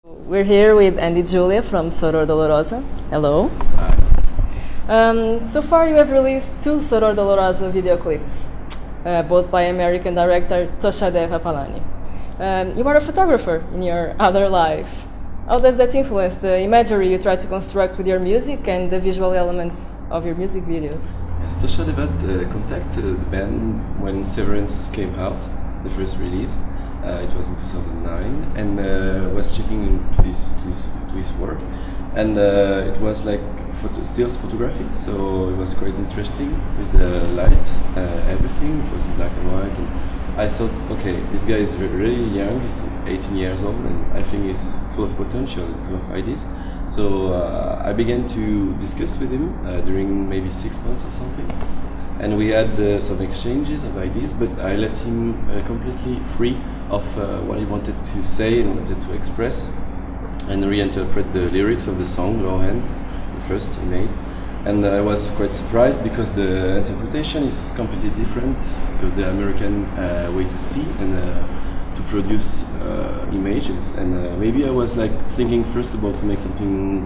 We're here with Andy Julia from Soror Dolorosa. Hello. So far you have released two Soror Dolorosa video clips, both by American director Toshadeva Palani. You are a photographer in your other life. How does that influence the imagery you try to construct with your music and the visual elements of your music videos? Yes, Toshadeva contacted the band when Severance came out, the first release. It was in 2009, and was checking into his work, and it was like stills photography, so it was quite interesting with the light, everything. It was in black and white, and I thought, okay, this guy is really young. He's 18 years old, and I think he's full of potential, full of ideas. So I began to discuss with him during maybe 6 months or something. And we had some exchanges of ideas, but I let him completely free of what he wanted to say and wanted to express, and reinterpret the lyrics of the song Lowhand, the first he made. And I was quite surprised because the interpretation is completely different, because the American way to see and to produce images. And maybe I was like thinking first about to make something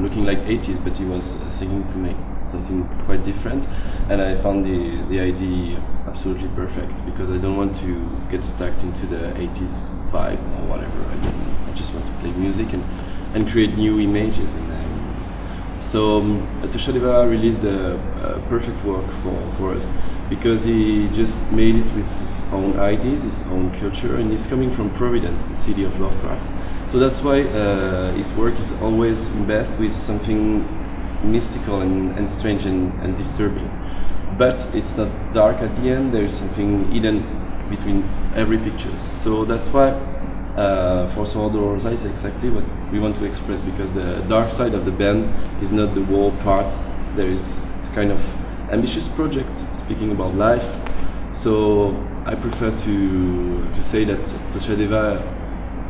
looking like 80s, but he was thinking to make something quite different, and I found the idea absolutely perfect, because I don't want to get stuck into the 80s vibe or whatever. I just want to play music and create new images. And so Toshadeva released a perfect work for us, because he just made it with his own ideas, his own culture, and he's coming from Providence, the city of Lovecraft. So that's why his work is always in bathed with something mystical and strange and disturbing. But it's not dark at the end, there is something hidden between every picture. So that's why for Soror Dolorosa is exactly what we want to express, because the dark side of the band is not the whole part. It's a kind of ambitious project speaking about life. So I prefer to say that Toshadeva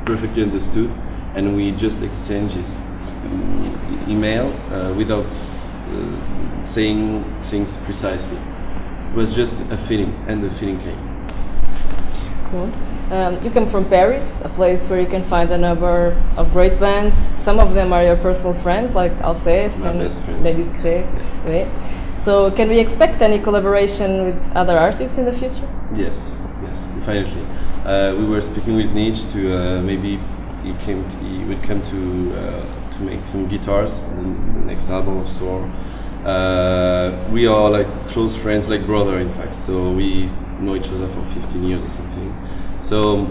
perfectly understood, and we just exchange his email without saying things precisely. It was just a feeling, and the feeling came. Cool. You come from Paris, a place where you can find a number of great bands. Some of them are your personal friends, like Alceste and Les Discrets. Oui. So can we expect any collaboration with other artists in the future? Yes, definitely. We were speaking with Nietzsche to maybe he would come to make some guitars in the next album of Soror. We are like close friends, like brother in fact, so we know each other for 15 years or something. So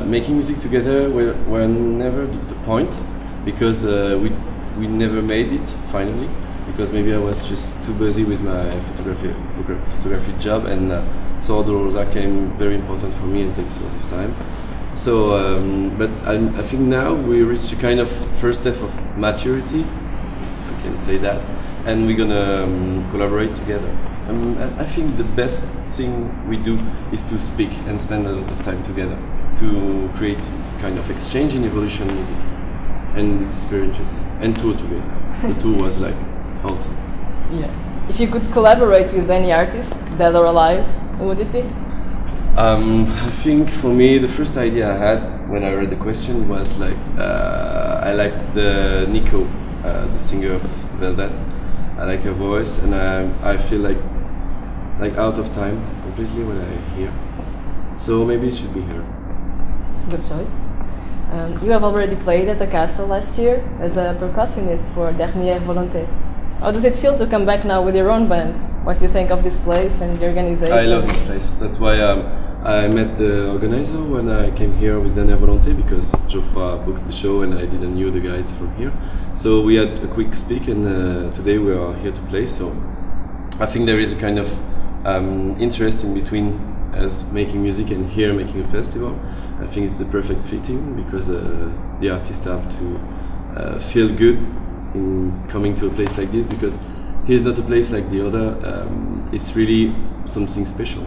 making music together were never the point, because we never made it finally, because maybe I was just too busy with my photography job, and Soror Dolorosa came very important for me and takes a lot of time. So, but I think now we reached a kind of first step of maturity, if we can say that, and we're gonna collaborate together. I think the best thing we do is to speak and spend a lot of time together to create kind of exchange in evolution music, and it's very interesting. And tour together. The tour was like awesome. Yeah. If you could collaborate with any artist, dead or alive, who would it be? I think for me the first idea I had when I read the question was like I like the Nico, the singer of Velvet. I like her voice, and I feel like out of time completely when I hear. So maybe it should be her. Good choice. You have already played at the castle last year as a percussionist for Dernière Volonté. How does it feel to come back now with your own band? What do you think of this place and the organization? I love this place. That's why I met the organizer when I came here with Dernière Volonté, because Geoffroy booked the show and I didn't know the guys from here. So we had a quick speak, and today we are here to play. So I think there is a kind of interest in between us making music and here making a festival. I think it's the perfect fitting, because the artists have to feel good in coming to a place like this, because here's not a place like the other. It's really something special,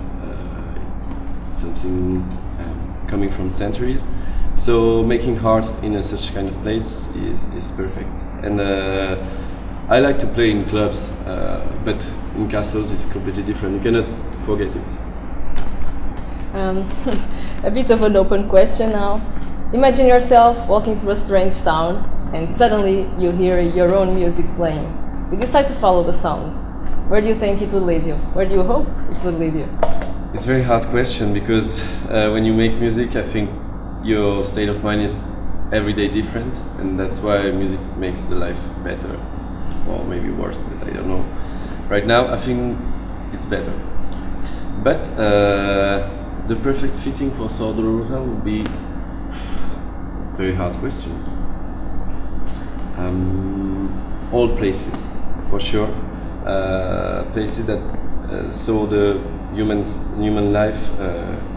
something coming from centuries. So making art in such kind of place is perfect. And I like to play in clubs, but in castles it's completely different. You cannot forget it. A bit of an open question now. Imagine yourself walking through a strange town and suddenly you hear your own music playing. You decide to follow the sound. Where do you think it would lead you? Where do you hope it would lead you? It's a very hard question because when you make music, I think your state of mind is every day different, and that's why music makes the life better, or maybe worse, but I don't know. Right now, I think it's better. But the perfect fitting for Soror Dolorosa would be a very hard question. All places, for sure. Places that saw the human life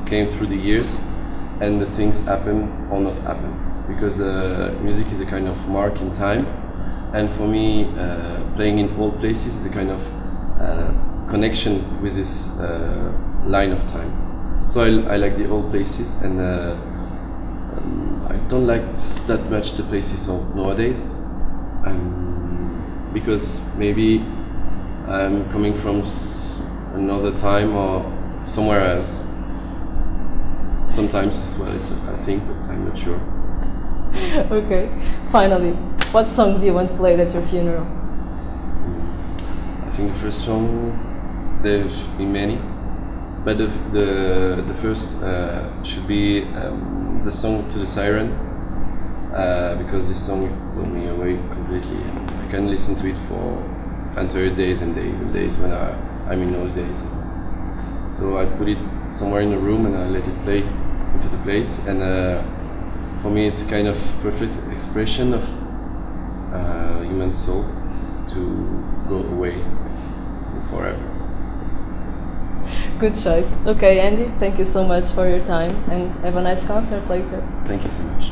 came through the years, and the things happen or not happen. Because music is a kind of mark in time, and for me, playing in all places is a kind of connection with this line of time. So I like the old places, and I don't like that much the places of nowadays, because maybe I'm coming from another time or somewhere else. Sometimes as well, I think, but I'm not sure. Okay. Finally, what song do you want played at your funeral? I think the first song, there should be many, but the first should be the song To the Siren, because this song blew me away completely. I can listen to it for entire days and days and days when I'm in holidays. So I put it somewhere in the room and I let it play into the place, and for me it's a kind of perfect expression of human soul to go away forever. Good choice. Okay, Andy, thank you so much for your time and have a nice concert later. Thank you so much.